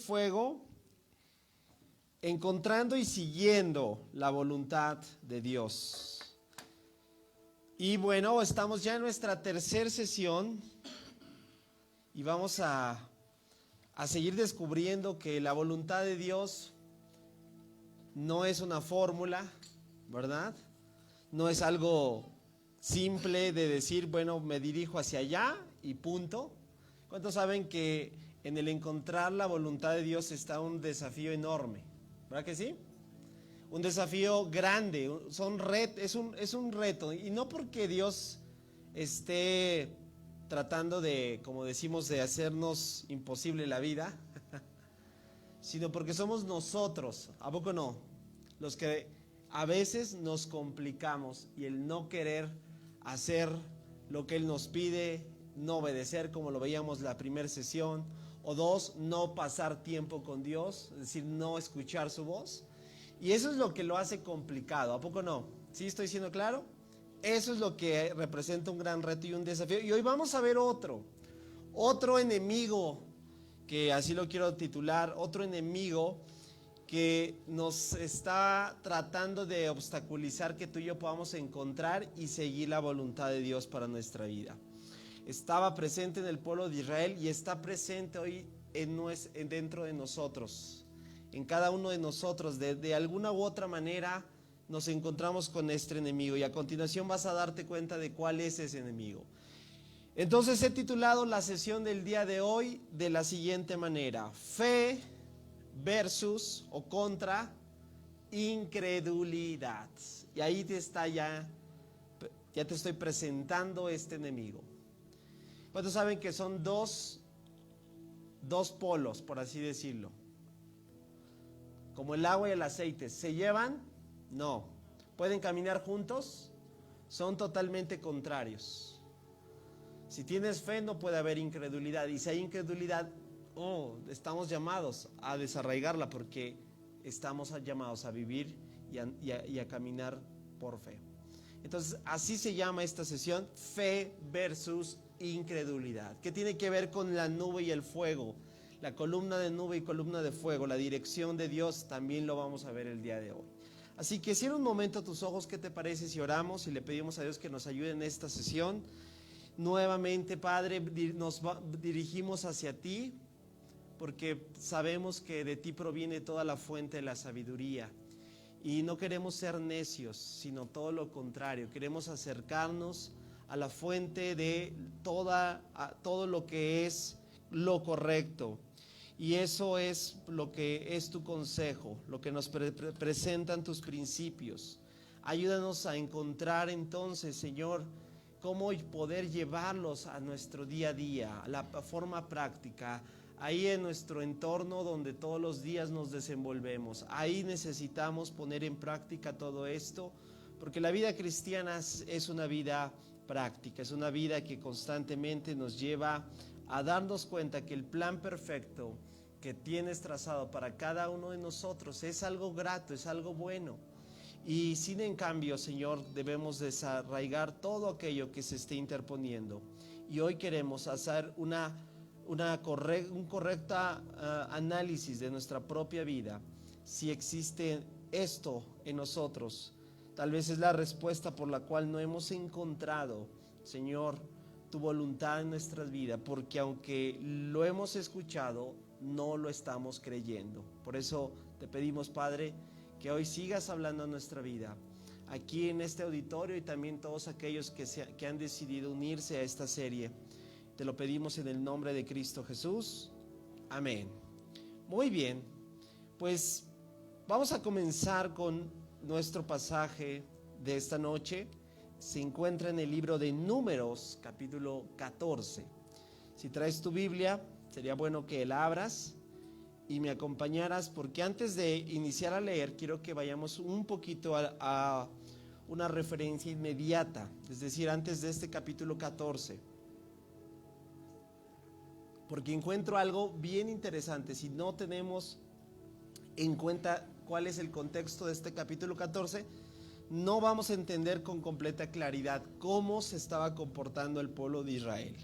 fuego, encontrando y siguiendo la voluntad de Dios. Y bueno, estamos ya en nuestra tercera sesión y vamos a seguir descubriendo que la voluntad de Dios no es una fórmula, ¿verdad? No es algo simple de decir, bueno, me dirijo hacia allá y punto. ¿Cuántos saben que en el encontrar la voluntad de Dios está un desafío enorme? ¿Verdad que sí? Un desafío grande, es un reto. Y no porque Dios esté tratando de, como decimos, de hacernos imposible la vida, sino porque somos nosotros, ¿a poco no? Los que a veces nos complicamos y el no querer hacer lo que Él nos pide, no obedecer como lo veíamos la primera sesión, o dos, no pasar tiempo con Dios, es decir, no escuchar su voz. Y eso es lo que lo hace complicado, ¿a poco no? ¿Sí estoy siendo claro? Eso es lo que representa un gran reto y un desafío. Y hoy vamos a ver otro enemigo, que así lo quiero titular, otro enemigo que nos está tratando de obstaculizar que tú y yo podamos encontrar y seguir la voluntad de Dios para nuestra vida. Estaba presente en el pueblo de Israel y está presente hoy dentro de nosotros. En cada uno de nosotros, de alguna u otra manera, nos encontramos con este enemigo. Y a continuación vas a darte cuenta de cuál es ese enemigo. Entonces he titulado la sesión del día de hoy de la siguiente manera: fe versus o contra incredulidad. Y ahí ya te estoy presentando este enemigo. ¿Cuántos saben que son dos polos, por así decirlo? Como el agua y el aceite. ¿Se llevan? No. ¿Pueden caminar juntos? Son totalmente contrarios. Si tienes fe, no puede haber incredulidad. Y si hay incredulidad, estamos llamados a desarraigarla, porque estamos llamados a vivir y a caminar por fe. Entonces, así se llama esta sesión: fe versus incredulidad. ¿Qué tiene que ver con la nube y el fuego? La columna de nube y columna de fuego, la dirección de Dios, también lo vamos a ver el día de hoy. Así que cierra un momento tus ojos. ¿Qué te parece si oramos y le pedimos a Dios que nos ayude en esta sesión? Nuevamente, Padre, nos dirigimos hacia ti, porque sabemos que de ti proviene toda la fuente de la sabiduría. Y no queremos ser necios, sino todo lo contrario. Queremos acercarnos a la fuente de todo lo que es lo correcto. Y eso es lo que es tu consejo, lo que nos presentan tus principios. Ayúdanos a encontrar entonces, Señor, cómo poder llevarlos a nuestro día a día, a la forma práctica, ahí en nuestro entorno donde todos los días nos desenvolvemos. Ahí necesitamos poner en práctica todo esto, porque la vida cristiana es una vida práctica, es una vida que constantemente nos lleva a darnos cuenta que el plan perfecto que tienes trazado para cada uno de nosotros es algo grato, es algo bueno. Y sin en cambio, Señor, debemos desarraigar todo aquello que se esté interponiendo. Y hoy queremos hacer un correcto análisis de nuestra propia vida. Si existe esto en nosotros, tal vez es la respuesta por la cual no hemos encontrado, Señor, tu voluntad en nuestras vidas, porque aunque lo hemos escuchado, no lo estamos creyendo. Por eso te pedimos, Padre, que hoy sigas hablando a nuestra vida, aquí en este auditorio, y también todos aquellos que han decidido unirse a esta serie. Te lo pedimos en el nombre de Cristo Jesús. Amén. Muy bien, pues vamos a comenzar con nuestro pasaje de esta noche. Se encuentra en el libro de Números, capítulo 14. Si traes tu Biblia, sería bueno que la abras y me acompañaras, porque antes de iniciar a leer, quiero que vayamos un poquito a una referencia inmediata, es decir, antes de este capítulo 14. Porque encuentro algo bien interesante. Si no tenemos en cuenta cuál es el contexto de este capítulo 14, no vamos a entender con completa claridad cómo se estaba comportando el pueblo de Israel.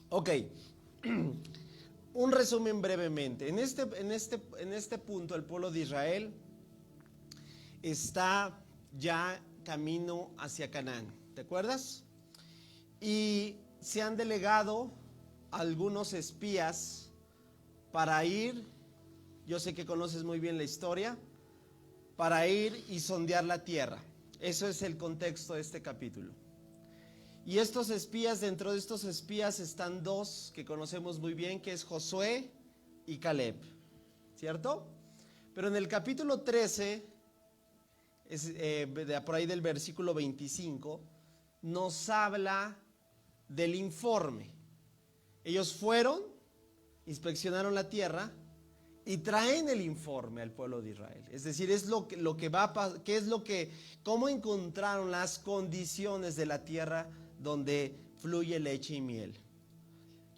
Ok, un resumen brevemente. En este punto el pueblo de Israel está ya camino hacia Canaán, ¿te acuerdas? Y se han delegado algunos espías para ir, yo sé que conoces muy bien la historia, para ir y sondear la tierra. Eso es el contexto de este capítulo. Y estos espías, dentro de estos espías están dos que conocemos muy bien, que es Josué y Caleb, ¿cierto? Pero en el capítulo 13, por ahí del versículo 25, nos habla del informe. Ellos fueron, inspeccionaron la tierra y traen el informe al pueblo de Israel. Es decir, es lo que va a pasar, cómo encontraron las condiciones de la tierra donde fluye leche y miel.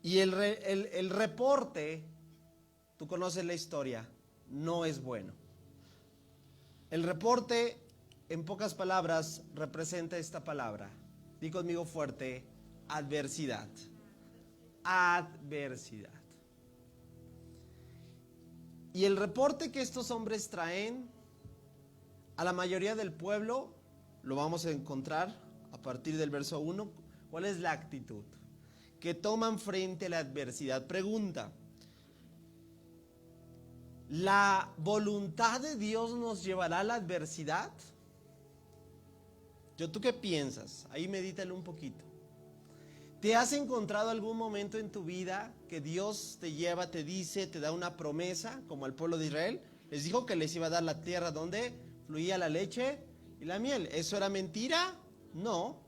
Y el reporte, tú conoces la historia, no es bueno. El reporte, en pocas palabras, representa esta palabra. Di conmigo fuerte: adversidad. Adversidad. Y el reporte que estos hombres traen a la mayoría del pueblo, lo vamos a encontrar a partir del verso 1. ¿Cuál es la actitud que toman frente a la adversidad? Pregunta: ¿la voluntad de Dios nos llevará a la adversidad? ¿Tú qué piensas? Ahí medítalo un poquito. ¿Te has encontrado algún momento en tu vida que Dios te lleva, te dice, te da una promesa, como al pueblo de Israel? Les dijo que les iba a dar la tierra donde fluía la leche y la miel. ¿Eso era mentira? No.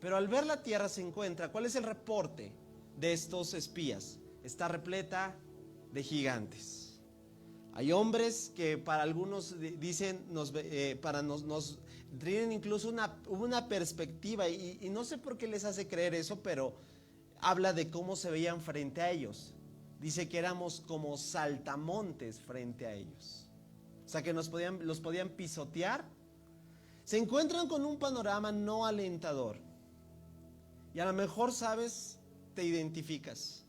Pero al ver la tierra se encuentra, ¿cuál es el reporte de estos espías? Está repleta de gigantes. Hay hombres que para algunos dicen, nos tienen incluso una perspectiva, y no sé por qué les hace creer eso, pero habla de cómo se veían frente a ellos. Dice que éramos como saltamontes frente a ellos. O sea que los podían pisotear. Se encuentran con un panorama no alentador. Y a lo mejor, sabes, te identificas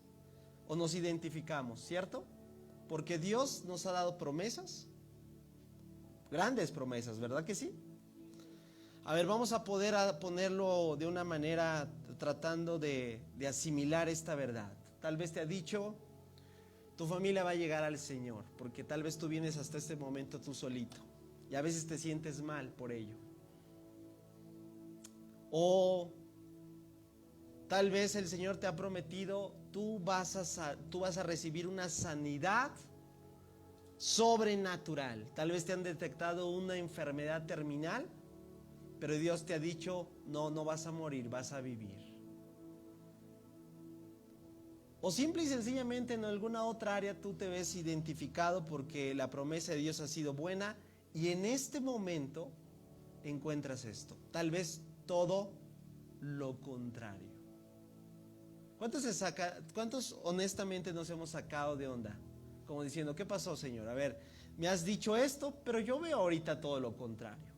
o nos identificamos, ¿cierto? Porque Dios nos ha dado promesas, grandes promesas, ¿verdad que sí? A ver, vamos a ponerlo de una manera tratando de asimilar esta verdad. Tal vez te ha dicho, tu familia va a llegar al Señor, porque tal vez tú vienes hasta este momento tú solito y a veces te sientes mal por ello. O tal vez el Señor te ha prometido, tú vas a recibir una sanidad sobrenatural. Tal vez te han detectado una enfermedad terminal, pero Dios te ha dicho, no vas a morir, vas a vivir. O simple y sencillamente en alguna otra área tú te ves identificado porque la promesa de Dios ha sido buena y en este momento encuentras esto. Tal vez todo lo contrario. ¿Cuántos honestamente nos hemos sacado de onda? Como diciendo, ¿qué pasó, Señor? A ver, me has dicho esto, pero yo veo ahorita todo lo contrario.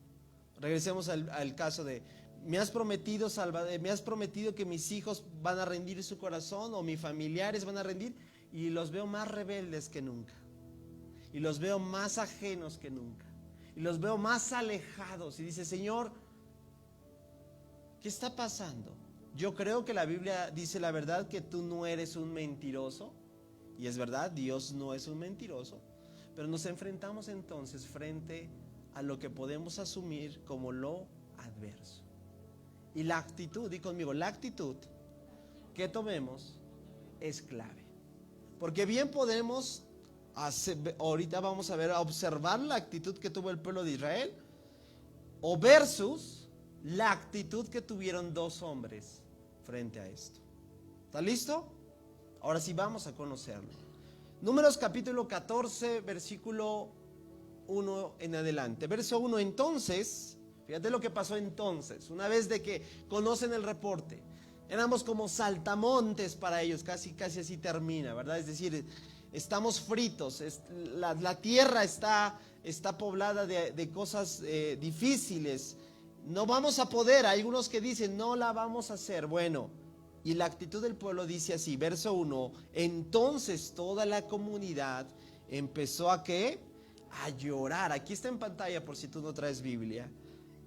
Regresemos al caso de, me has prometido que mis hijos van a rendir su corazón o mis familiares van a rendir, y los veo más rebeldes que nunca. Y los veo más ajenos que nunca. Y los veo más alejados. Y dice, Señor, ¿qué está pasando? Yo creo que la Biblia dice la verdad, que tú no eres un mentiroso. Y es verdad, Dios no es un mentiroso. Pero nos enfrentamos entonces frente a lo que podemos asumir como lo adverso. Y la actitud, di conmigo, la actitud que tomemos es clave. Porque bien podemos ahorita vamos a observar la actitud que tuvo el pueblo de Israel, o versus la actitud que tuvieron dos hombres frente a esto. ¿Está listo? Ahora sí vamos a conocerlo. Números capítulo 14, versículo 1 en adelante. Verso 1, entonces, fíjate lo que pasó entonces, una vez de que conocen el reporte. Éramos como saltamontes para ellos, casi así termina, ¿verdad? Es decir, estamos fritos, la tierra está poblada de cosas difíciles. No vamos a poder, hay algunos que dicen, no la vamos a hacer. Bueno, Y la actitud del pueblo dice así, verso 1, entonces toda la comunidad empezó a ¿qué? A llorar. Aquí está en pantalla por si tú no traes Biblia.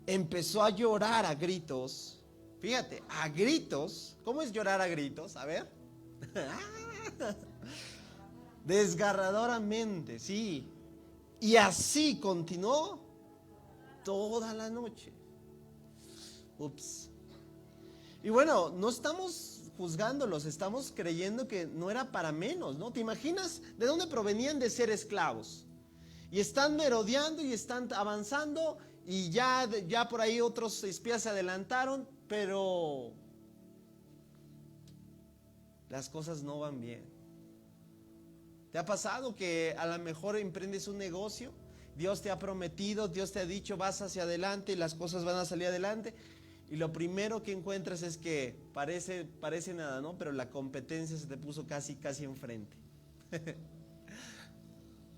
Empezó a llorar a gritos. Fíjate, a gritos. ¿Cómo es llorar a gritos? A ver. Desgarradoramente, sí. Y así continuó toda la noche. Ups. Y bueno, no estamos juzgándolos, estamos creyendo que no era para menos, ¿no? ¿Te imaginas de dónde provenían de ser esclavos? Y están merodeando y están avanzando y ya por ahí otros espías se adelantaron, pero las cosas no van bien. ¿Te ha pasado que a lo mejor emprendes un negocio? Dios te ha prometido, Dios te ha dicho vas hacia adelante y las cosas van a salir adelante. Y lo primero que encuentras es que parece nada, ¿no? Pero la competencia se te puso casi enfrente.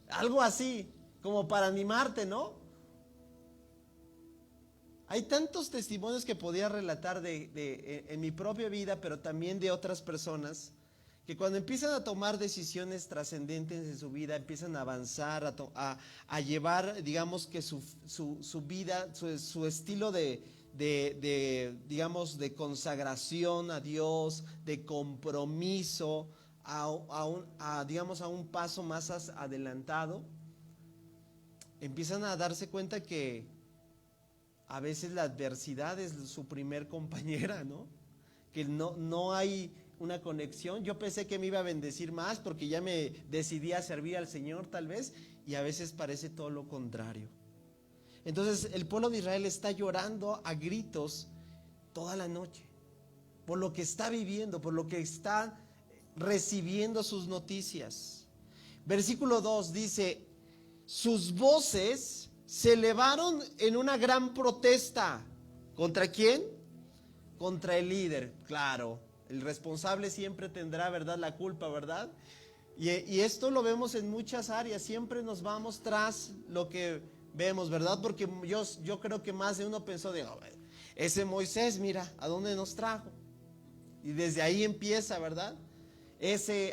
Algo así, como para animarte, ¿no? Hay tantos testimonios que podía relatar en mi propia vida, pero también de otras personas, que cuando empiezan a tomar decisiones trascendentes en su vida, empiezan a avanzar, a llevar, digamos que su vida, su estilo digamos, de consagración a Dios, de compromiso, digamos, a un paso más adelantado, empiezan a darse cuenta que a veces la adversidad es su primer compañera, ¿no? Que no hay una conexión. Yo pensé que me iba a bendecir más porque ya me decidí a servir al Señor tal vez, y a veces parece todo lo contrario. Entonces el pueblo de Israel está llorando a gritos toda la noche por lo que está viviendo, por lo que está recibiendo sus noticias. Versículo 2 dice, sus voces se elevaron en una gran protesta. ¿Contra quién? Contra el líder, claro. El responsable siempre tendrá, ¿verdad?, la culpa, ¿verdad? Y esto lo vemos en muchas áreas. Siempre nos vamos tras lo que vemos, ¿verdad? Porque yo creo que más de uno pensó ese Moisés, mira, ¿a dónde nos trajo? Y desde ahí empieza, ¿verdad? Ese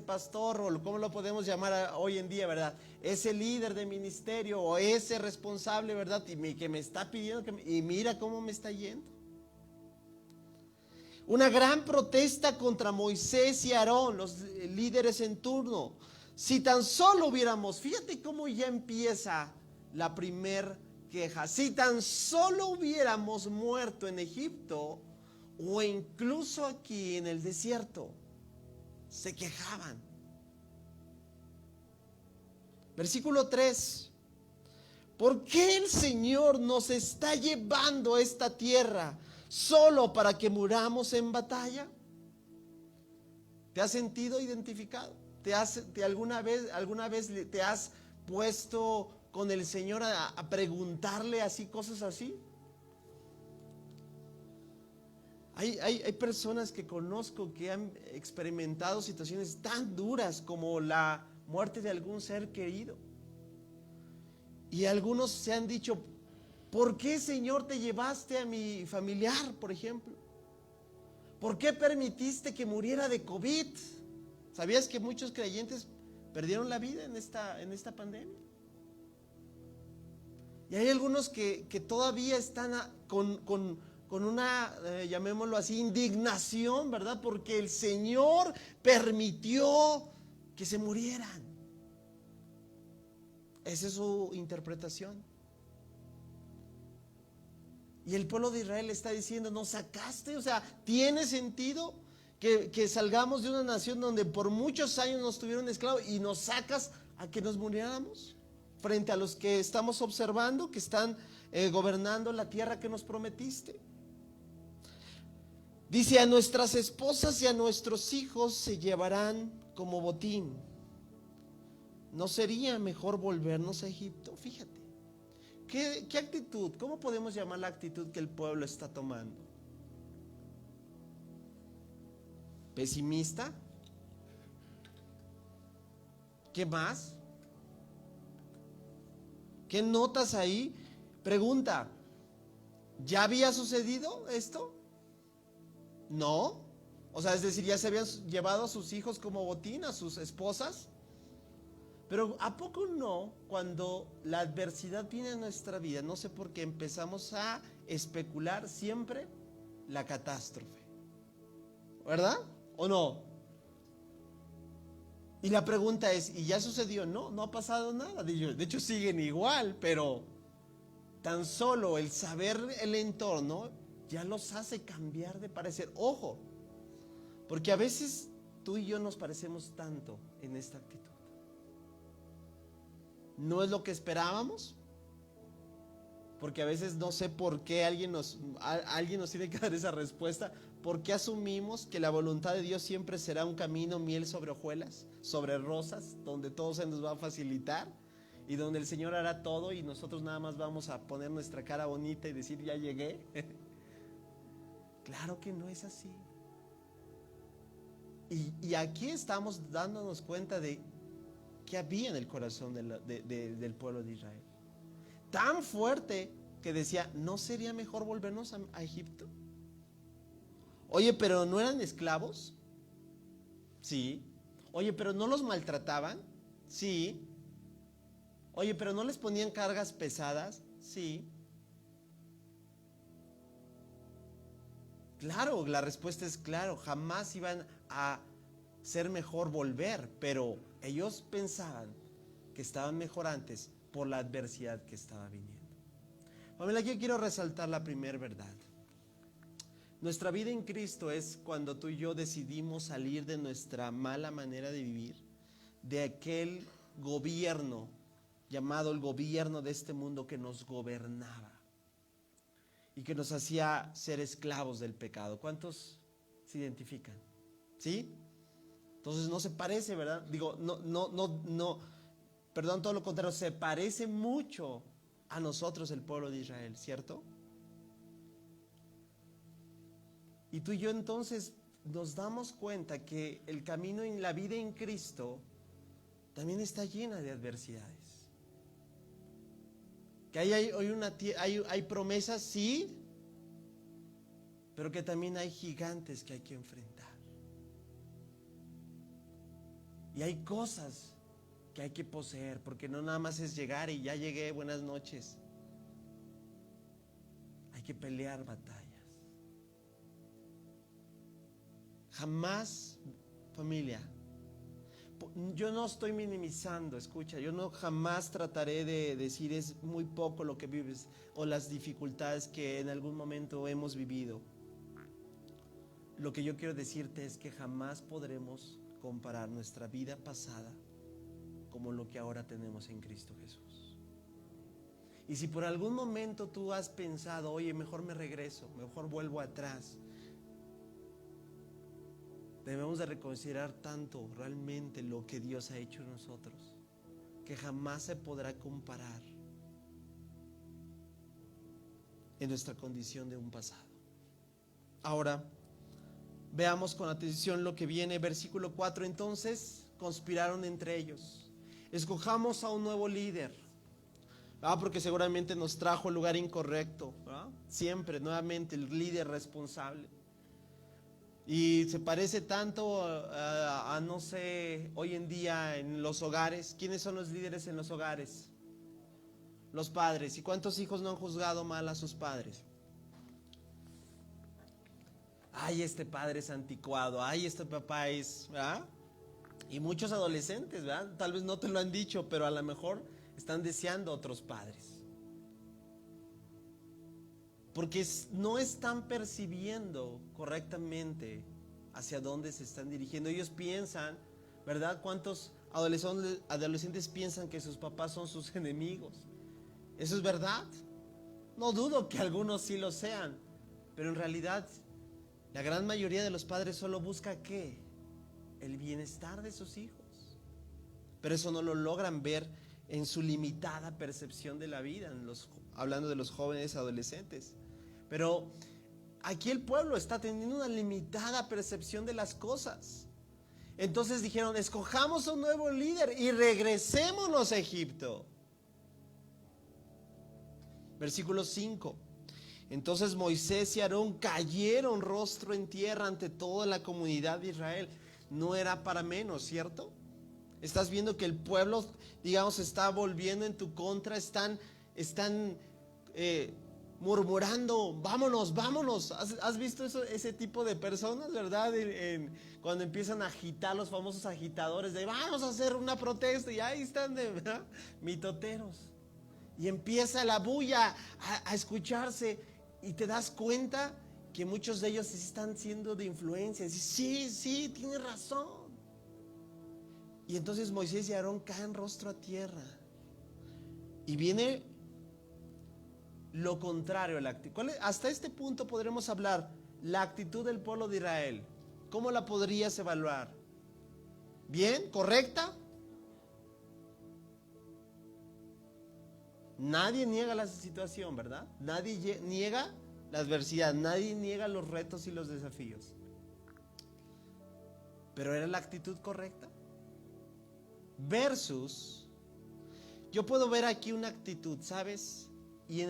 pastor, o ¿cómo lo podemos llamar hoy en día, verdad? Ese líder de ministerio, o ese responsable, ¿verdad? Y que me está pidiendo, y mira cómo me está yendo. Una gran protesta contra Moisés y Aarón, los líderes en turno. Si tan solo hubiéramos, fíjate cómo ya empieza la primer queja. Si tan solo hubiéramos muerto en Egipto o incluso aquí en el desierto. Se quejaban. Versículo 3. ¿Por qué el Señor nos está llevando a esta tierra solo para que muramos en batalla? ¿Te has sentido identificado? ¿Alguna vez te has puesto con el Señor a preguntarle así, cosas así? Hay personas que conozco que han experimentado situaciones tan duras como la muerte de algún ser querido. Y algunos se han dicho, ¿por qué, Señor, te llevaste a mi familiar, por ejemplo? ¿Por qué permitiste que muriera de COVID? ¿Sabías que muchos creyentes perdieron la vida en esta pandemia? Y hay algunos que todavía están con una, llamémoslo así, indignación, ¿verdad? Porque el Señor permitió que se murieran. Esa es su interpretación. Y el pueblo de Israel está diciendo, ¿nos sacaste? O sea, ¿tiene sentido que salgamos de una nación donde por muchos años nos tuvieron esclavos y nos sacas a que nos muriéramos? Frente a los que estamos observando, que están gobernando la tierra que nos prometiste. Dice, a nuestras esposas y a nuestros hijos se llevarán como botín. ¿No sería mejor volvernos a Egipto? Fíjate. ¿Qué actitud? ¿Cómo podemos llamar la actitud que el pueblo está tomando? ¿Pesimista? ¿Qué más? ¿Qué notas ahí? Pregunta, ¿ya había sucedido esto? No. O sea, es decir, ya se habían llevado a sus hijos como botín, a sus esposas. Pero ¿a poco no? Cuando la adversidad viene a nuestra vida, no sé por qué empezamos a especular siempre la catástrofe. ¿Verdad? ¿O no? Y la pregunta es, ¿y ya sucedió? No, no ha pasado nada. De hecho, siguen igual, pero tan solo el saber el entorno ya los hace cambiar de parecer. Ojo, porque a veces tú y yo nos parecemos tanto en esta actitud. No es lo que esperábamos, porque a veces no sé por qué alguien nos tiene que dar esa respuesta. ¿Por qué asumimos que la voluntad de Dios siempre será un camino miel sobre hojuelas, sobre rosas, donde todo se nos va a facilitar y donde el Señor hará todo y nosotros nada más vamos a poner nuestra cara bonita y decir ya llegué? Claro que no es así. Y aquí estamos dándonos cuenta de que había en el corazón del pueblo de Israel. Tan fuerte que decía, ¿no sería mejor volvernos a Egipto? Oye, pero ¿no eran esclavos? Sí. Oye, pero ¿no los maltrataban? Sí. Oye, pero ¿no les ponían cargas pesadas? Sí. Claro, la respuesta es claro, jamás iban a ser mejor volver, pero ellos pensaban que estaban mejor antes por la adversidad que estaba viniendo. Familia, aquí quiero resaltar la primera verdad. Nuestra vida en Cristo es cuando tú y yo decidimos salir de nuestra mala manera de vivir, de aquel gobierno llamado el gobierno de este mundo que nos gobernaba y que nos hacía ser esclavos del pecado. ¿Cuántos se identifican? ¿Sí? Entonces no se parece, ¿verdad? Digo, no, perdón, todo lo contrario, se parece mucho a nosotros el pueblo de Israel, ¿cierto? Y tú y yo entonces nos damos cuenta que el camino en la vida en Cristo también está llena de adversidades. Que hay promesas, sí, pero que también hay gigantes que hay que enfrentar. Y hay cosas que hay que poseer, porque no nada más es llegar y ya llegué, buenas noches. Hay que pelear batallas. Jamás, familia, yo no estoy minimizando, escucha, yo no jamás trataré de decir es muy poco lo que vives o las dificultades que en algún momento hemos vivido. Lo que yo quiero decirte es que jamás podremos comparar nuestra vida pasada como lo que ahora tenemos en Cristo Jesús. Y si por algún momento tú has pensado, oye, mejor me regreso, mejor vuelvo atrás, debemos de reconsiderar tanto realmente lo que Dios ha hecho en nosotros, que jamás se podrá comparar en nuestra condición de un pasado. Ahora, veamos con atención lo que viene, versículo 4. Entonces conspiraron entre ellos. Escojamos a un nuevo líder. Porque seguramente nos trajo el lugar incorrecto. Siempre, nuevamente, el líder responsable. Y se parece tanto a no sé, hoy en día en los hogares. ¿Quiénes son los líderes en los hogares? Los padres. ¿Y cuántos hijos no han juzgado mal a sus padres? Ay, este padre es anticuado. Ay, este papá es, ¿verdad? Y muchos adolescentes, ¿verdad? Tal vez no te lo han dicho, pero a lo mejor están deseando otros padres. Porque no están percibiendo correctamente hacia dónde se están dirigiendo. Ellos piensan, ¿verdad? ¿Cuántos adolescentes piensan que sus papás son sus enemigos? ¿Eso es verdad? No dudo que algunos sí lo sean, pero en realidad la gran mayoría de los padres solo busca ¿qué? El bienestar de sus hijos. Pero eso no lo logran ver en su limitada percepción de la vida, hablando de los jóvenes adolescentes. Pero aquí el pueblo está teniendo una limitada percepción de las cosas. Entonces dijeron, escojamos a un nuevo líder y regresémonos a Egipto. Versículo 5. Entonces Moisés y Aarón cayeron rostro en tierra ante toda la comunidad de Israel. No era para menos, ¿cierto? Estás viendo que el pueblo, digamos, está volviendo en tu contra, están murmurando, vámonos, vámonos. ¿Has visto eso, ese tipo de personas, verdad? Cuando empiezan a agitar, los famosos agitadores de vamos a hacer una protesta, y ahí están ¿verdad? Mitoteros. Y empieza la bulla a escucharse, y te das cuenta que muchos de ellos están siendo de influencia. Sí, tienes razón. Y entonces Moisés y Aarón caen rostro a tierra. Y viene lo contrario a la actitud. Hasta este punto podremos hablar la actitud del pueblo de Israel. ¿Cómo la podrías evaluar? ¿Bien? ¿Correcta? Nadie niega la situación, ¿verdad? Nadie niega la adversidad, nadie niega los retos y los desafíos. ¿Pero era la actitud correcta? Versus, yo puedo ver aquí una actitud, ¿sabes? Y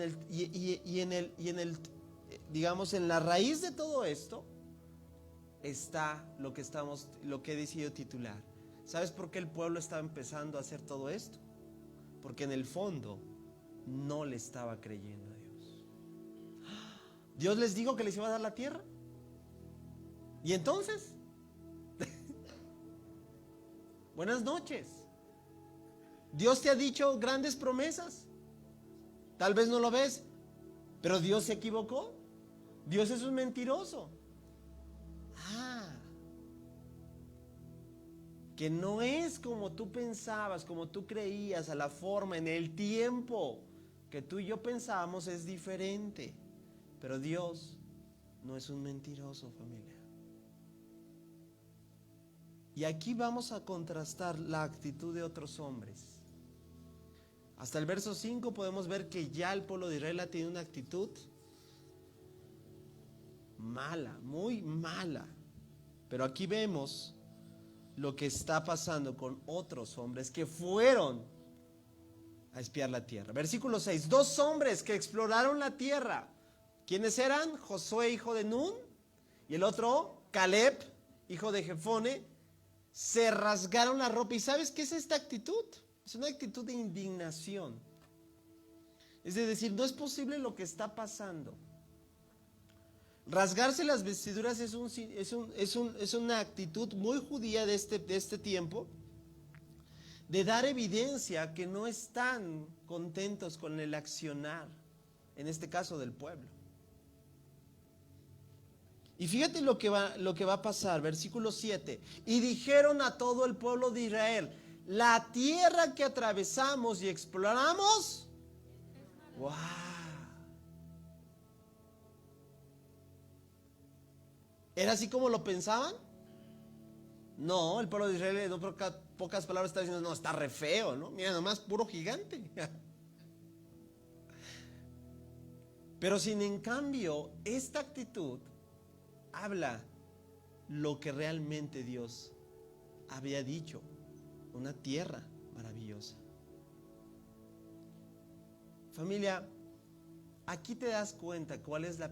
digamos, en la raíz de todo esto está lo que he decidido titular. ¿Sabes por qué el pueblo estaba empezando a hacer todo esto? Porque en el fondo no le estaba creyendo a Dios. Dios les dijo que les iba a dar la tierra. ¿Y entonces? Buenas noches. Dios te ha dicho grandes promesas. Tal vez no lo ves, pero Dios se equivocó. Dios es un mentiroso. Que no es como tú pensabas, como tú creías, a la forma, en el tiempo que tú y yo pensábamos es diferente. Pero Dios no es un mentiroso, familia. Y aquí vamos a contrastar la actitud de otros hombres. Hasta el verso 5 podemos ver que ya el pueblo de Israel tiene una actitud mala, muy mala. Pero aquí vemos lo que está pasando con otros hombres que fueron a espiar la tierra. Versículo 6, 2 hombres que exploraron la tierra. ¿Quiénes eran? Josué, hijo de Nun, y el otro, Caleb, hijo de Jefone. Se rasgaron la ropa. ¿Y sabes qué es esta actitud? Es una actitud de indignación. Es decir, no es posible lo que está pasando. Rasgarse las vestiduras es una actitud muy judía de este tiempo, de dar evidencia que no están contentos con el accionar, en este caso del pueblo. Y fíjate lo que va a pasar, versículo 7. Y dijeron a todo el pueblo de Israel: la tierra que atravesamos y exploramos, ¡wow! ¿Era así como lo pensaban? No, el pueblo de Israel, en pocas palabras, está diciendo: no, está re feo, ¿no? Mira, nomás puro gigante. Pero sin en cambio, esta actitud habla lo que realmente Dios había dicho: una tierra maravillosa. Familia, aquí te das cuenta cuál es la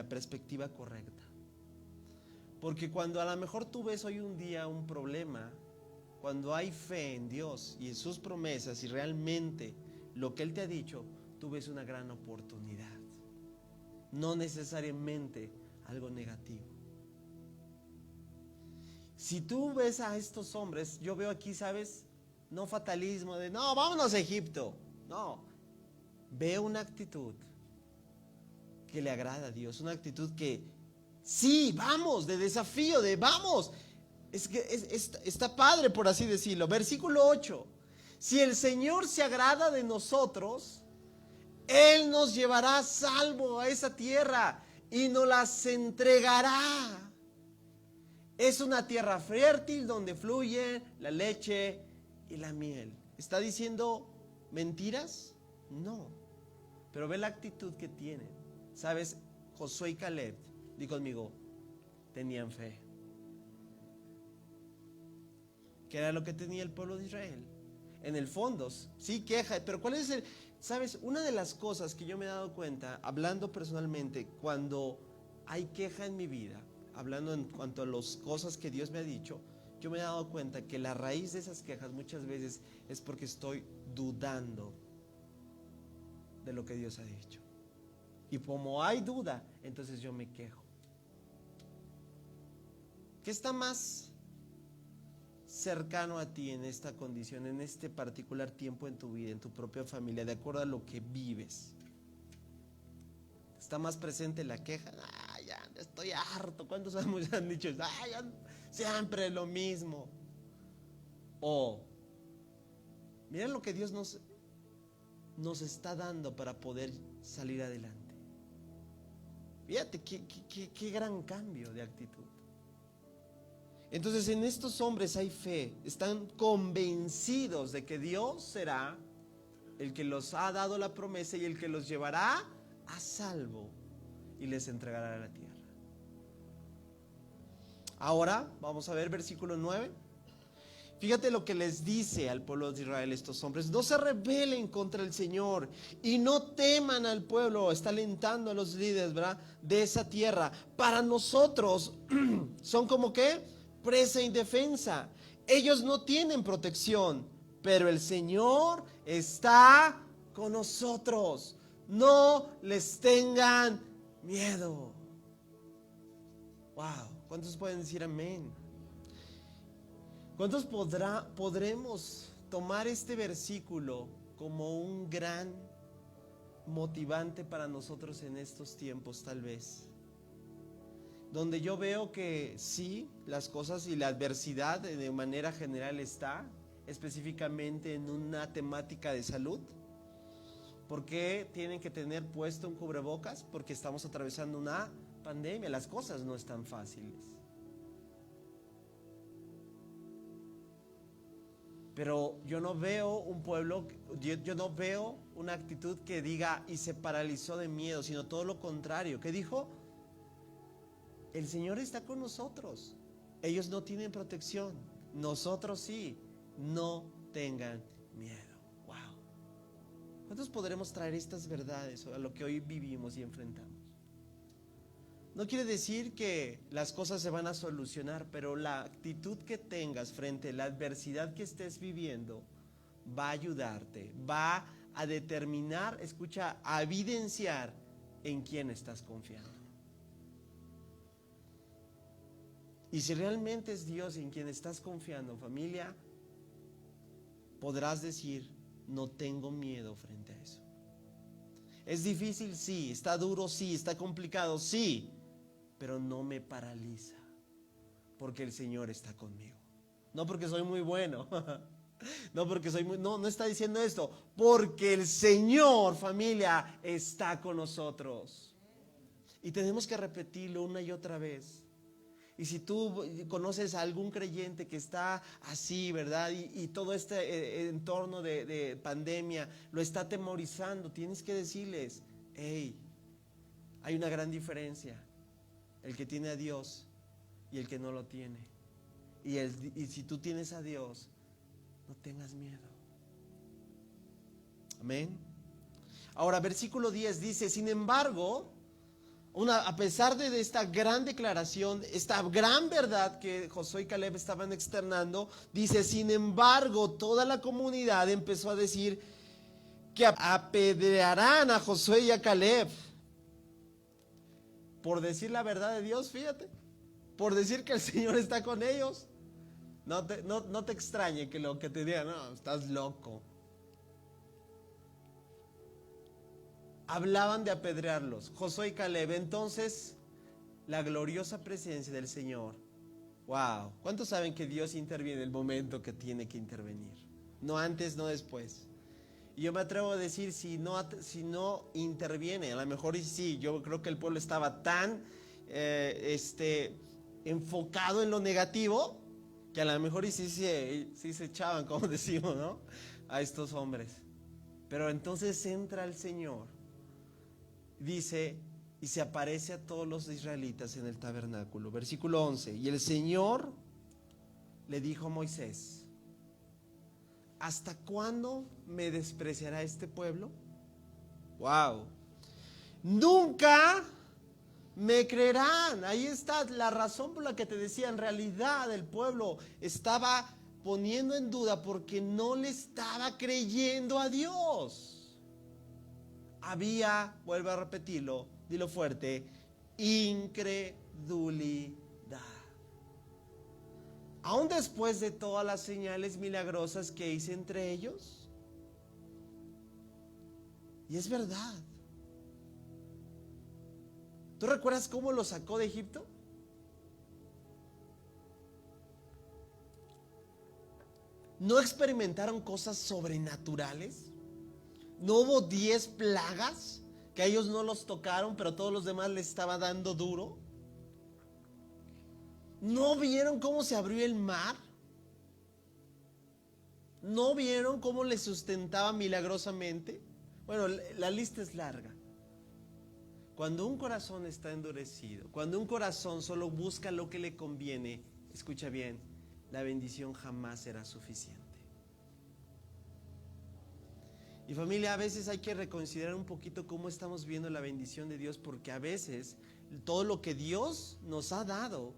perspectiva correcta. Porque cuando a lo mejor tú ves hoy un día un problema, cuando hay fe en Dios y en sus promesas y realmente lo que Él te ha dicho, tú ves una gran oportunidad. No necesariamente algo negativo. Si tú ves a estos hombres, yo veo aquí, ¿sabes? No fatalismo de, no, vámonos a Egipto. No, veo una actitud que le agrada a Dios, una actitud que, sí, vamos, de desafío, de vamos. Está padre, por así decirlo. Versículo 8. Si el Señor se agrada de nosotros, Él nos llevará salvo a esa tierra y nos las entregará. Es una tierra fértil donde fluye la leche y la miel. ¿Está diciendo mentiras? No. Pero ve la actitud que tienen. ¿Sabes? Josué y Caleb, di conmigo, tenían fe. ¿Qué era lo que tenía el pueblo de Israel? En el fondo, sí queja, pero ¿Sabes? Una de las cosas que yo me he dado cuenta, hablando personalmente, cuando hay queja en mi vida, hablando en cuanto a las cosas que Dios me ha dicho, yo me he dado cuenta que la raíz de esas quejas muchas veces es porque estoy dudando de lo que Dios ha dicho. Y como hay duda, entonces yo me quejo. ¿Qué está más cercano a ti en esta condición, en este particular tiempo en tu vida, en tu propia familia, de acuerdo a lo que vives? ¿Está más presente la queja? Ya estoy harto. ¿Cuántos han dicho? Ya, siempre lo mismo. O, miren lo que Dios nos está dando para poder salir adelante. Fíjate, qué gran cambio de actitud. Entonces en estos hombres hay fe, están convencidos de que Dios será el que los ha dado la promesa y el que los llevará a salvo y les entregará la tierra. Ahora vamos a ver versículo 9. Fíjate lo que les dice al pueblo de Israel estos hombres: no se rebelen contra el Señor y no teman al pueblo. Está alentando a los líderes, ¿verdad?, de esa tierra. Para nosotros son como que presa indefensa. Ellos no tienen protección, pero el Señor está con nosotros. No les tengan miedo. Wow, ¿cuántos pueden decir amén? ¿Cuántos podremos tomar este versículo como un gran motivante para nosotros en estos tiempos, tal vez? Donde yo veo que sí, las cosas y la adversidad de manera general está, específicamente en una temática de salud. ¿Por qué tienen que tener puesto un cubrebocas? Porque estamos atravesando una pandemia, las cosas no están fáciles. Pero yo no veo un pueblo, yo no veo una actitud que diga y se paralizó de miedo, sino todo lo contrario. ¿Qué dijo? El Señor está con nosotros. Ellos no tienen protección, nosotros sí. No tengan miedo. Wow. ¿Cuántos podremos traer estas verdades a lo que hoy vivimos y enfrentamos? No quiere decir que las cosas se van a solucionar, pero la actitud que tengas frente a la adversidad que estés viviendo va a ayudarte, va a determinar, escucha, a evidenciar en quién estás confiando. Y si realmente es Dios en quien estás confiando, familia, podrás decir: no tengo miedo frente a eso. Es difícil, sí. Está duro, sí. Está complicado, sí. Pero no me paraliza, porque el Señor está conmigo. No porque soy muy bueno, no porque soy muy... No está diciendo esto. Porque el Señor, familia, está con nosotros. Y tenemos que repetirlo una y otra vez. Y si tú conoces a algún creyente que está así, ¿verdad? Y todo este entorno de pandemia lo está atemorizando, tienes que decirles: hey, hay una gran diferencia. El que tiene a Dios y el que no lo tiene. Y si tú tienes a Dios, no tengas miedo. Amén. Ahora, versículo 10 dice: sin embargo, a pesar de esta gran declaración, esta gran verdad que Josué y Caleb estaban externando, dice: sin embargo, toda la comunidad empezó a decir que apedrearán a Josué y a Caleb. Por decir la verdad de Dios, fíjate. Por decir que el Señor está con ellos. No te extrañe que lo que te digan: no, estás loco. Hablaban de apedrearlos, Josué y Caleb. Entonces, la gloriosa presencia del Señor. Wow. ¿Cuántos saben que Dios interviene en el momento que tiene que intervenir? No antes, no después. Y yo me atrevo a decir, si no interviene, a lo mejor y sí, yo creo que el pueblo estaba tan enfocado en lo negativo, que a lo mejor y sí se echaban, como decimos, ¿no?, a estos hombres. Pero entonces entra el Señor, dice, y se aparece a todos los israelitas en el tabernáculo. Versículo 11, y el Señor le dijo a Moisés: ¿hasta cuándo me despreciará este pueblo? Wow. Nunca me creerán. Ahí está la razón por la que te decía, en realidad el pueblo estaba poniendo en duda porque no le estaba creyendo a Dios. Había, vuelvo a repetirlo, dilo fuerte, incredulidad. Aún después de todas las señales milagrosas que hice entre ellos. Y es verdad. ¿Tú recuerdas cómo lo sacó de Egipto? ¿No experimentaron cosas sobrenaturales? ¿No hubo 10 plagas que a ellos no los tocaron, pero todos los demás les estaba dando duro? ¿No vieron cómo se abrió el mar? ¿No vieron cómo les sustentaba milagrosamente? Bueno, la lista es larga. Cuando un corazón está endurecido, cuando un corazón solo busca lo que le conviene, escucha bien, la bendición jamás será suficiente. Y familia, a veces hay que reconsiderar un poquito cómo estamos viendo la bendición de Dios, porque a veces todo lo que Dios nos ha dado,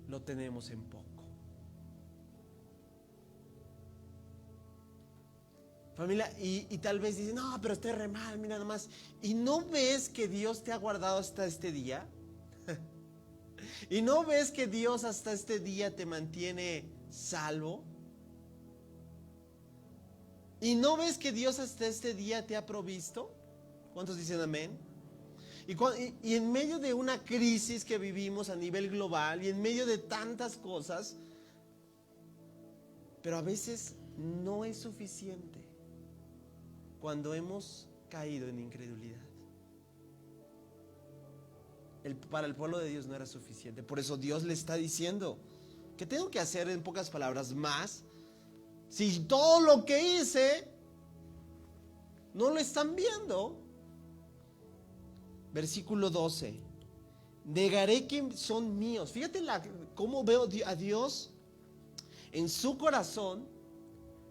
lo tenemos en poco. Familia, y tal vez dicen, no, pero estoy re mal, mira nomás. ¿Y no ves que Dios te ha guardado hasta este día? ¿Y no ves que Dios hasta este día te mantiene salvo? ¿Y no ves que Dios hasta este día te ha provisto? ¿Cuántos dicen amén? Y en medio de una crisis que vivimos a nivel global y en medio de tantas cosas, pero a veces no es suficiente cuando hemos caído en incredulidad. Para el pueblo de Dios no era suficiente. Por eso Dios le está diciendo, ¿qué tengo que hacer, en pocas palabras, más? Si todo lo que hice no lo están viendo. Versículo 12. Negaré que son míos. Fíjate cómo veo a Dios en su corazón,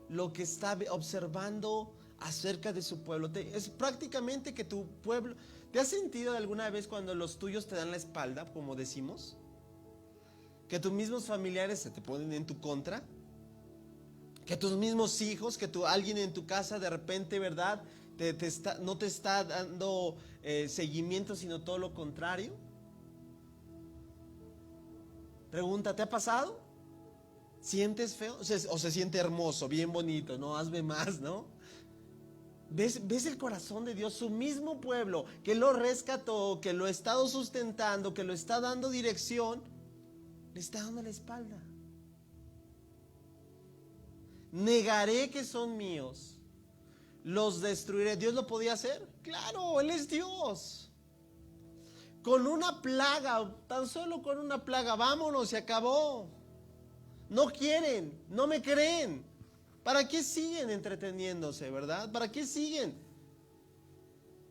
lo que está observando acerca de su pueblo. Es prácticamente que tu pueblo... ¿Te has sentido alguna vez cuando los tuyos te dan la espalda, como decimos? Que tus mismos familiares se te ponen en tu contra. Que tus mismos hijos, que alguien en tu casa de repente, ¿verdad? No te está dando seguimiento, sino todo lo contrario. Pregunta, ¿te ha pasado? ¿Sientes feo? O se siente hermoso, bien bonito, ¿no? Hazme más, ¿no? ¿Ves el corazón de Dios? Su mismo pueblo que lo rescató, que lo ha estado sustentando, que lo está dando dirección, le está dando la espalda. Negaré que son míos, los destruiré. ¿Dios lo podía hacer? Claro, Él es Dios. Con una plaga, tan solo con una plaga, vámonos, se acabó. No quieren, no me creen. ¿Para qué siguen entreteniéndose, verdad? ¿Para qué siguen?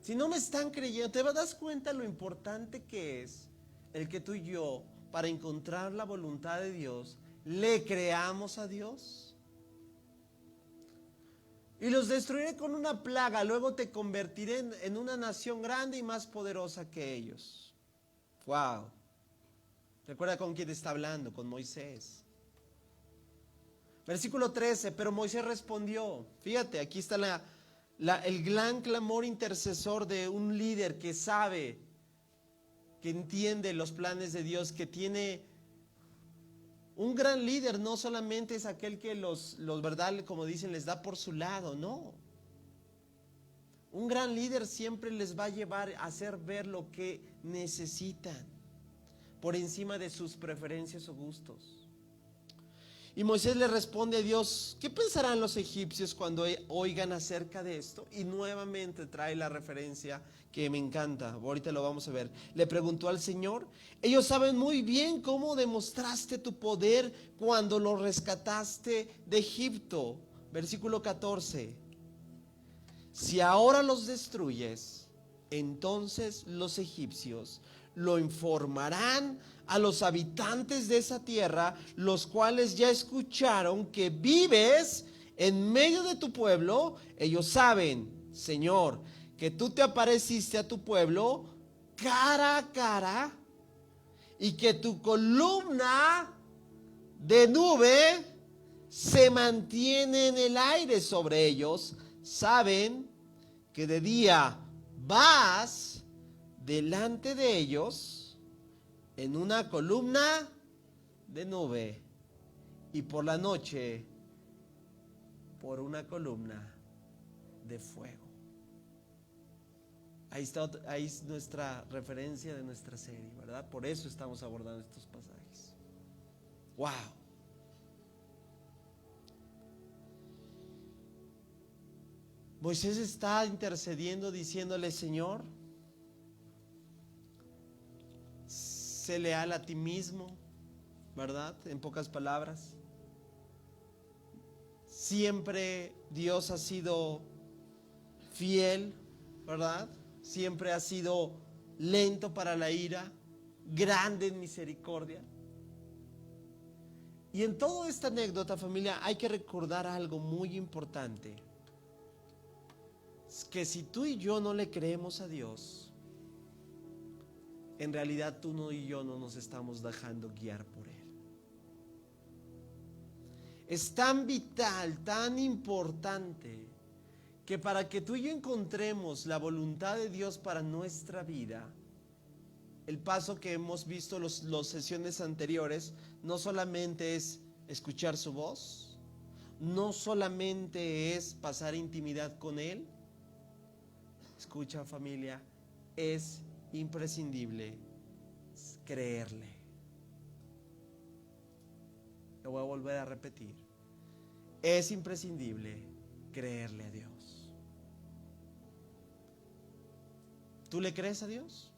Si no me están creyendo, ¿te das cuenta lo importante que es el que tú y yo, para encontrar la voluntad de Dios, le creamos a Dios? Y los destruiré con una plaga, luego te convertiré en una nación grande y más poderosa que ellos. Wow. Recuerda con quién está hablando, con Moisés. Versículo 13, pero Moisés respondió. Fíjate, aquí está el gran clamor intercesor de un líder que sabe, que entiende los planes de Dios, que tiene... Un gran líder no solamente es aquel que los verdad, como dicen, les da por su lado, no. Un gran líder siempre les va a llevar a hacer ver lo que necesitan, por encima de sus preferencias o gustos. Y Moisés le responde a Dios, ¿qué pensarán los egipcios cuando oigan acerca de esto? Y nuevamente trae la referencia que me encanta, ahorita lo vamos a ver. Le preguntó al Señor, ellos saben muy bien cómo demostraste tu poder cuando los rescataste de Egipto. Versículo 14, si ahora los destruyes, entonces los egipcios lo informarán a los habitantes de esa tierra, los cuales ya escucharon que vives en medio de tu pueblo. Ellos saben Señor, que tú te apareciste a tu pueblo cara a cara y que tu columna de nube se mantiene en el aire sobre ellos. Saben que de día vas delante de ellos en una columna de nube y por la noche por una columna de fuego. Ahí es nuestra referencia de nuestra serie, ¿verdad? Por eso estamos abordando estos pasajes. ¡Wow! Moisés está intercediendo diciéndole: Señor, sé leal a ti mismo, ¿verdad? En pocas palabras. Siempre Dios ha sido fiel, ¿verdad? Siempre ha sido lento para la ira, grande en misericordia. Y en toda esta anécdota, familia, hay que recordar algo muy importante. Es que si tú y yo no le creemos a Dios, en realidad tú y yo no nos estamos dejando guiar por Él. Es tan vital, tan importante, que para que tú y yo encontremos la voluntad de Dios para nuestra vida, el paso que hemos visto las sesiones anteriores, no solamente es escuchar su voz, no solamente es pasar intimidad con Él. Escucha, familia, es imprescindible creerle. Lo voy a volver a repetir. Es imprescindible creerle a Dios. ¿Tú le crees a Dios?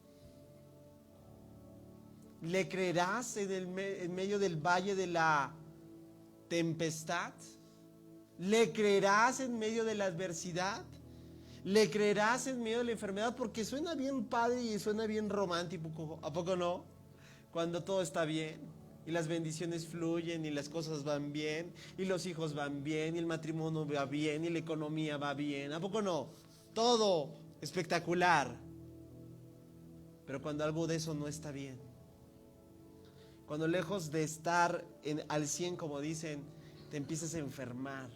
¿Le creerás en medio del valle de la tempestad? ¿Le creerás en medio de la adversidad? ¿Le creerás en medio de la enfermedad? Porque suena bien padre y suena bien romántico, ¿a poco no? Cuando todo está bien y las bendiciones fluyen y las cosas van bien y los hijos van bien y el matrimonio va bien y la economía va bien, ¿a poco no? Todo espectacular. Pero cuando algo de eso no está bien, cuando lejos de estar al 100, como dicen, te empiezas a enfermar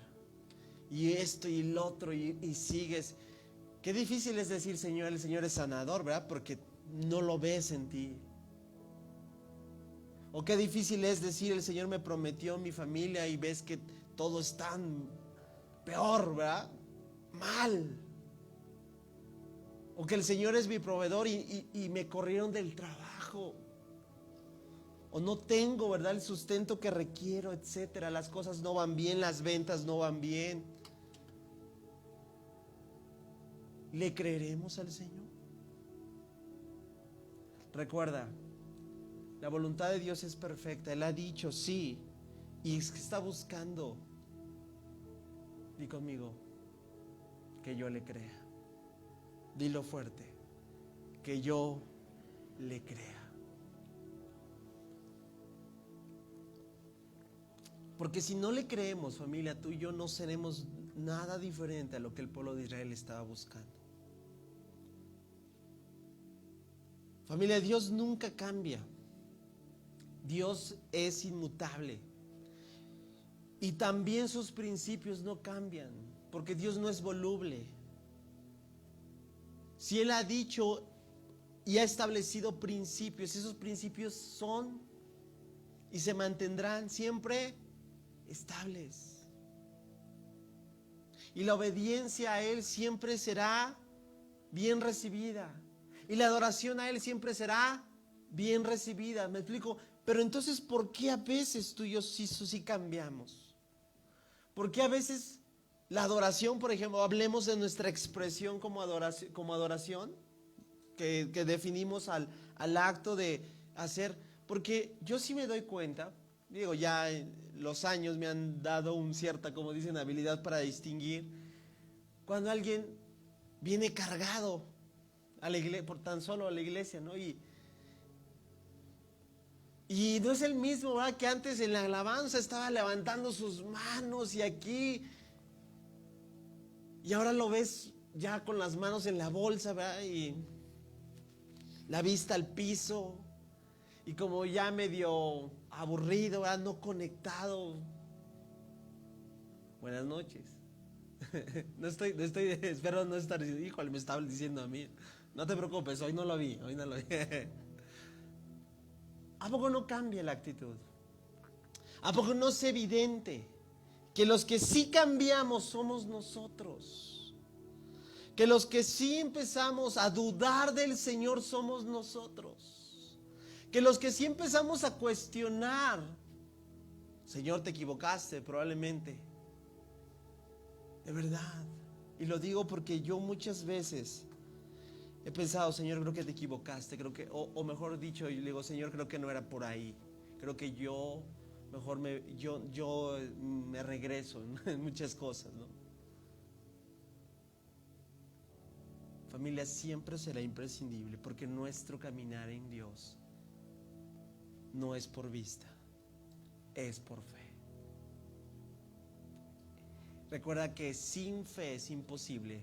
y esto y el otro y sigues. Qué difícil es decir, Señor, el Señor es sanador, ¿verdad? Porque no lo ves en ti. O qué difícil es decir, el Señor me prometió mi familia y ves que todo es tan peor, ¿verdad? Mal. O que el Señor es mi proveedor y me corrieron del trabajo. O no tengo, ¿verdad?, el sustento que requiero, etcétera. Las cosas no van bien, las ventas no van bien. ¿Le creeremos al Señor? Recuerda, la voluntad de Dios es perfecta. Él ha dicho sí. Y es que está buscando, di conmigo, que yo le crea. Dilo fuerte, que yo le crea. Porque si no le creemos, familia, tú y yo no seremos nada diferente a lo que el pueblo de Israel estaba buscando. Familia, Dios nunca cambia. Dios es inmutable. Y también sus principios no cambian, porque Dios no es voluble. Si Él ha dicho y ha establecido principios, esos principios son y se mantendrán siempre estables. Y la obediencia a Él siempre será bien recibida. Y la adoración a Él siempre será bien recibida. ¿Me explico? Pero entonces, ¿por qué a veces tú y yo sí cambiamos? ¿Por qué a veces la adoración, por ejemplo, hablemos de nuestra expresión como adoración, que definimos al acto de hacer? Porque yo sí me doy cuenta, digo, ya los años me han dado un cierta, como dicen, habilidad para distinguir cuando alguien viene cargado a la iglesia, por tan solo a la iglesia, ¿no? Y no es el mismo, ¿verdad?, que antes en la alabanza estaba levantando sus manos y aquí, y ahora lo ves ya con las manos en la bolsa, ¿verdad? Y la vista al piso, y como ya medio aburrido, ¿verdad? No conectado. Buenas noches. Espero no estar diciendo, híjole, me estaba diciendo a mí. No te preocupes, hoy no lo vi. ¿A poco no cambia la actitud? ¿A poco no es evidente que los que sí cambiamos somos nosotros? Que los que sí empezamos a dudar del Señor somos nosotros. Que los que sí empezamos a cuestionar, Señor, te equivocaste probablemente. De verdad. Y lo digo porque yo muchas veces he pensado, Señor, creo que te equivocaste, o mejor dicho, yo le digo, Señor, creo que no era por ahí. Creo que yo me regreso en muchas cosas, ¿no? Familia, siempre será imprescindible, porque nuestro caminar en Dios no es por vista, es por fe. Recuerda que sin fe es imposible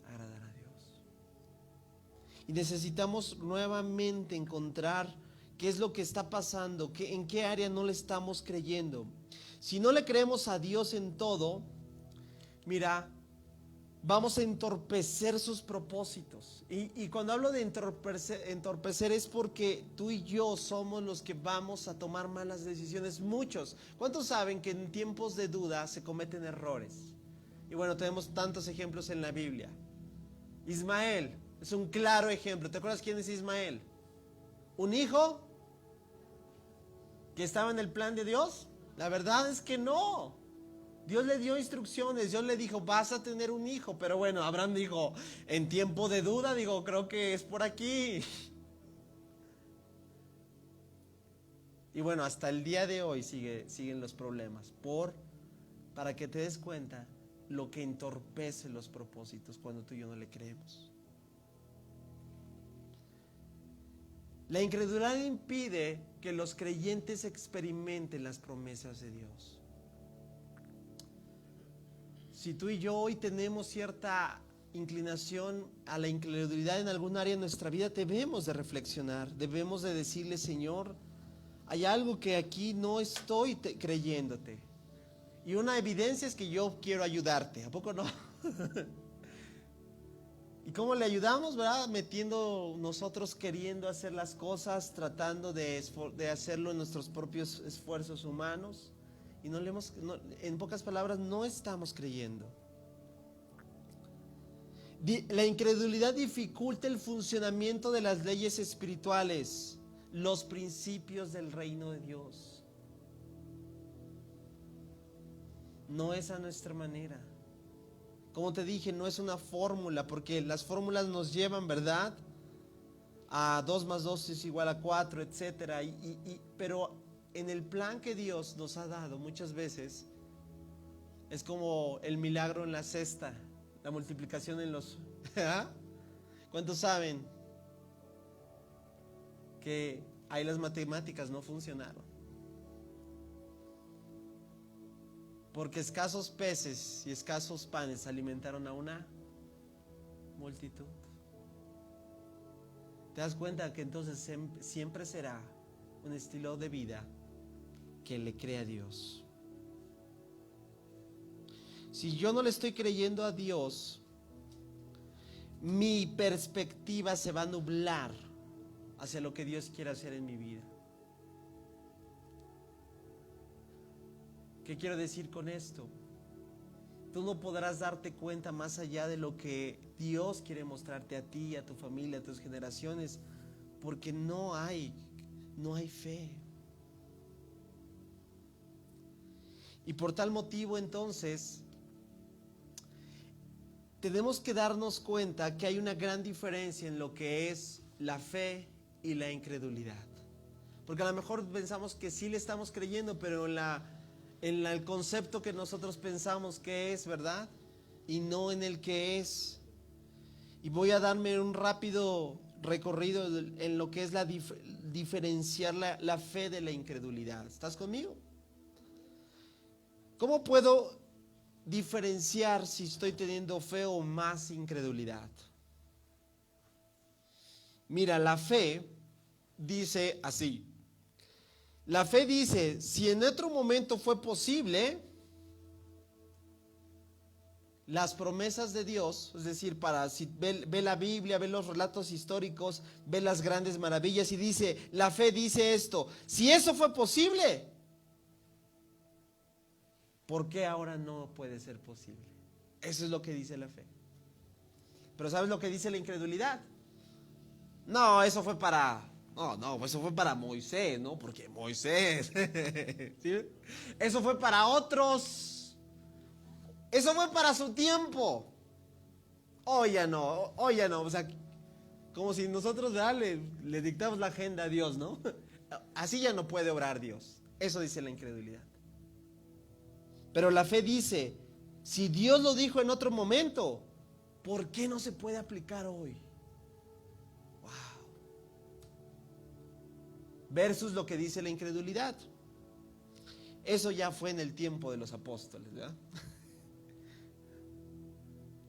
agradar a Dios. Y necesitamos nuevamente encontrar qué es lo que está pasando, en qué área no le estamos creyendo. Si no le creemos a Dios en todo, mira, vamos a entorpecer sus propósitos. Y cuando hablo de entorpecer es porque tú y yo somos los que vamos a tomar malas decisiones. Muchos. ¿Cuántos saben que en tiempos de duda se cometen errores? Y bueno, tenemos tantos ejemplos en la Biblia. Ismael es un claro ejemplo. ¿Te acuerdas quién es Ismael? ¿Un hijo que estaba en el plan de Dios? La verdad es que no. Dios le dio instrucciones, Dios le dijo, vas a tener un hijo. Pero bueno, Abraham dijo, en tiempo de duda, creo que es por aquí. Y bueno, hasta el día de hoy siguen los problemas. Para que te des cuenta lo que entorpece los propósitos cuando tú y yo no le creemos. La incredulidad impide que los creyentes experimenten las promesas de Dios. Si tú y yo hoy tenemos cierta inclinación a la incredulidad en algún área de nuestra vida, debemos de reflexionar, debemos de decirle, Señor, hay algo que aquí no estoy creyéndote. Y una evidencia es que yo quiero ayudarte, ¿a poco no? ¿Y cómo le ayudamos, verdad? Metiendo nosotros queriendo hacer las cosas, tratando de hacerlo en nuestros propios esfuerzos humanos. Y en pocas palabras, no estamos creyendo. La incredulidad dificulta el funcionamiento de las leyes espirituales, los principios del reino de Dios. No es a nuestra manera. Como te dije, no es una fórmula, porque las fórmulas nos llevan, ¿verdad? A 2 más 2 es igual a 4, etcétera. Pero en el plan que Dios nos ha dado, muchas veces es como el milagro en la cesta, la multiplicación en los... ¿Cuántos saben que ahí las matemáticas no funcionaron? Porque escasos peces y escasos panes alimentaron a una multitud. ¿Te das cuenta que entonces siempre será un estilo de vida que le cree a Dios? Si yo no le estoy creyendo a Dios, mi perspectiva se va a nublar hacia lo que Dios quiere hacer en mi vida. ¿Qué quiero decir con esto? Tú no podrás darte cuenta más allá de lo que Dios quiere mostrarte a ti, a tu familia, a tus generaciones, porque no hay fe. Y por tal motivo, entonces, tenemos que darnos cuenta que hay una gran diferencia en lo que es la fe y la incredulidad. Porque a lo mejor pensamos que sí le estamos creyendo, pero en el concepto que nosotros pensamos que es, ¿verdad? Y no en el que es. Y voy a darme un rápido recorrido en lo que es diferenciar la fe de la incredulidad. ¿Estás conmigo? ¿Cómo puedo diferenciar si estoy teniendo fe o más incredulidad? Mira, la fe dice así. La fe dice, si en otro momento fue posible, las promesas de Dios, es decir, si ve la Biblia, ve los relatos históricos, ve las grandes maravillas y dice, la fe dice esto, si eso fue posible, ¿por qué ahora no puede ser posible? Eso es lo que dice la fe. Pero ¿sabes lo que dice la incredulidad? No, eso fue para... No, eso fue para Moisés, ¿no? Porque Moisés... ¿Sí? Eso fue para otros. Eso fue para su tiempo. Hoy ya no. O sea, como si nosotros le dictamos la agenda a Dios, ¿no? Así ya no puede obrar Dios. Eso dice la incredulidad. Pero la fe dice, si Dios lo dijo en otro momento, ¿por qué no se puede aplicar hoy? Versus lo que dice la incredulidad. Eso ya fue en el tiempo de los apóstoles, ¿verdad?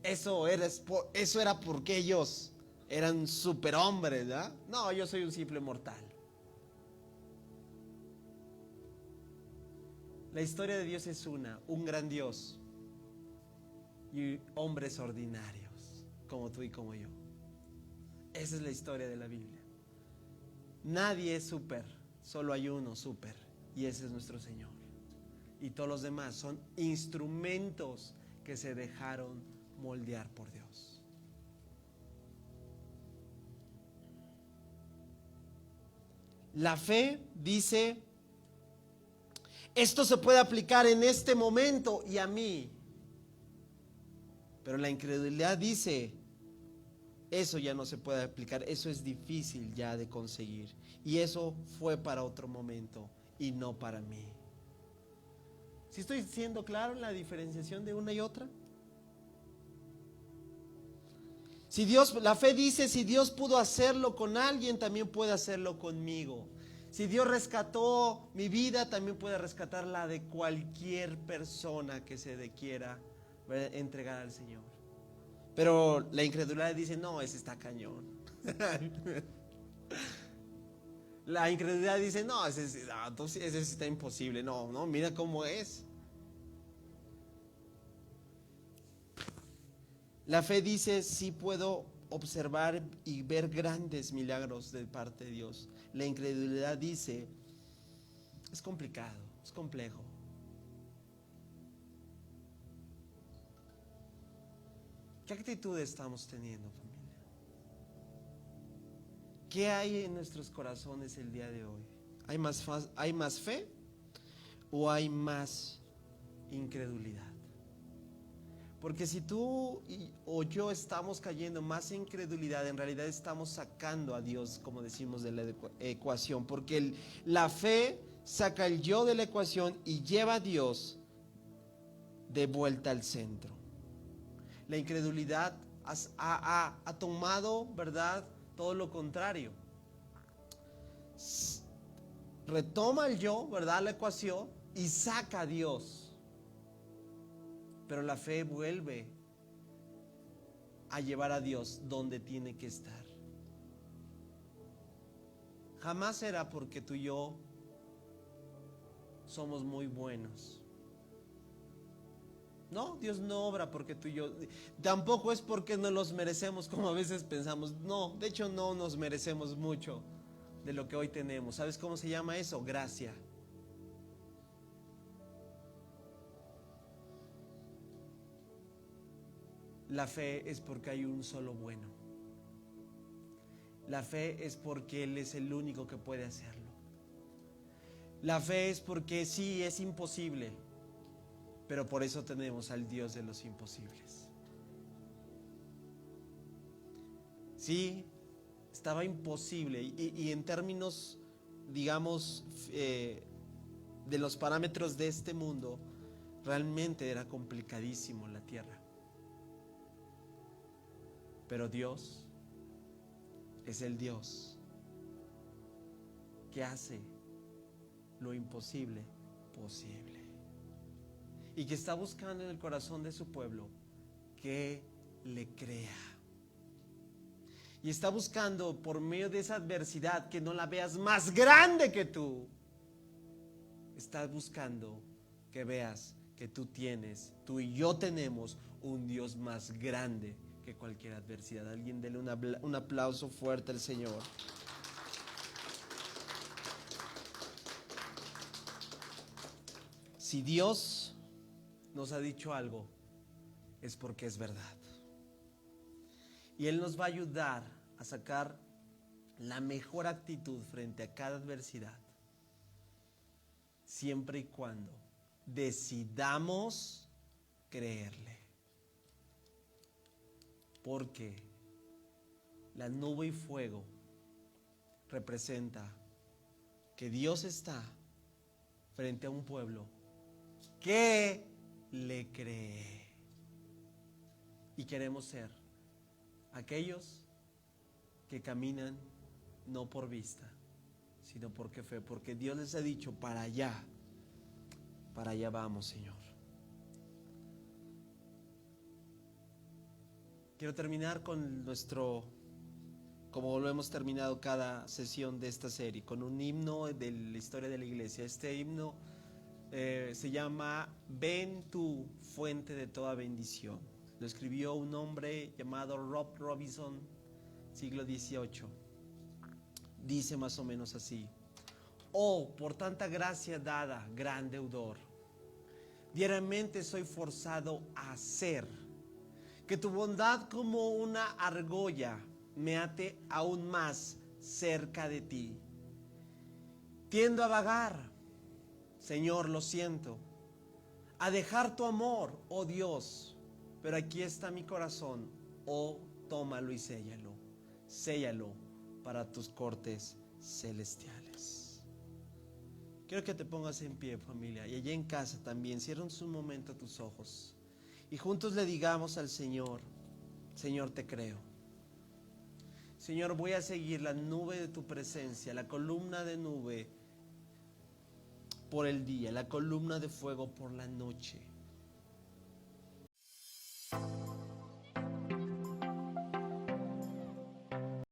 Eso era porque ellos eran superhombres, ¿verdad? No, yo soy un simple mortal. La historia de Dios es un gran Dios y hombres ordinarios, como tú y como yo. Esa es la historia de la Biblia. Nadie es súper, solo hay uno súper, y ese es nuestro Señor. Y todos los demás son instrumentos que se dejaron moldear por Dios. La fe dice, esto se puede aplicar en este momento y a mí. Pero la incredulidad dice, eso ya no se puede aplicar, eso es difícil ya de conseguir. Y eso fue para otro momento y no para mí. ¿Sí estoy siendo claro en la diferenciación de una y otra? La fe dice, si Dios pudo hacerlo con alguien, también puede hacerlo conmigo. Si Dios rescató mi vida, también puede rescatar la de cualquier persona que se quiera entregar al Señor. Pero la incredulidad dice, no, ese está cañón. La incredulidad dice, no, ese está imposible. No, mira cómo es. La fe dice, sí puedo observar y ver grandes milagros de parte de Dios. La incredulidad dice, es complicado, es complejo. ¿Qué actitud estamos teniendo, familia? ¿Qué hay en nuestros corazones el día de hoy? ¿Hay más fe o hay más incredulidad? Porque si tú o yo estamos cayendo más en incredulidad, en realidad estamos sacando a Dios, como decimos, de la ecuación. Porque la fe saca el yo de la ecuación y lleva a Dios de vuelta al centro. La incredulidad ha tomado, ¿verdad?, todo lo contrario. Retoma el yo, ¿verdad?, la ecuación y saca a Dios. Pero la fe vuelve a llevar a Dios donde tiene que estar. Jamás será porque tú y yo somos muy buenos. No, Dios no obra porque tú y yo. Tampoco es porque no los merecemos, como a veces pensamos. No, de hecho no nos merecemos mucho de lo que hoy tenemos. ¿Sabes cómo se llama eso? Gracia. La fe es porque hay un solo bueno. La fe es porque Él es el único que puede hacerlo. La fe es porque sí, es imposible, pero por eso tenemos al Dios de los imposibles. Sí, estaba imposible y en términos, digamos, de los parámetros de este mundo, realmente era complicadísimo la tierra. Pero Dios es el Dios que hace lo imposible posible. y que está buscando en el corazón de su pueblo que le crea. Y está buscando por medio de esa adversidad que no la veas más grande que tú. Está buscando que veas que tú y yo tenemos un Dios más grande que cualquier adversidad. Alguien dele un aplauso fuerte al Señor. Si Dios nos ha dicho algo, es porque es verdad. Y Él nos va a ayudar a sacar la mejor actitud frente a cada adversidad, siempre y cuando decidamos creerle. Porque la nube y fuego representa que Dios está frente a un pueblo que le cree. Y queremos ser aquellos que caminan no por vista, sino porque fe, porque Dios les ha dicho para allá vamos, Señor. Quiero terminar con como lo hemos terminado cada sesión de esta serie, con un himno de la historia de la iglesia. Este himno se llama Ven tú, fuente de toda bendición. Lo escribió un hombre llamado Rob Robinson, siglo XVIII. Dice más o menos así: oh, por tanta gracia dada, gran deudor, diariamente soy forzado a hacer que tu bondad como una argolla me ate aún más cerca de ti. Tiendo a vagar, Señor, lo siento, a dejar tu amor, oh Dios, pero aquí está mi corazón, oh, tómalo y séllalo para tus cortes celestiales. Quiero que te pongas en pie, familia, y allá en casa también, cierra un momento tus ojos y juntos le digamos al Señor: Señor, te creo. Señor, voy a seguir la nube de tu presencia, la columna de nube por el día, la columna de fuego por la noche.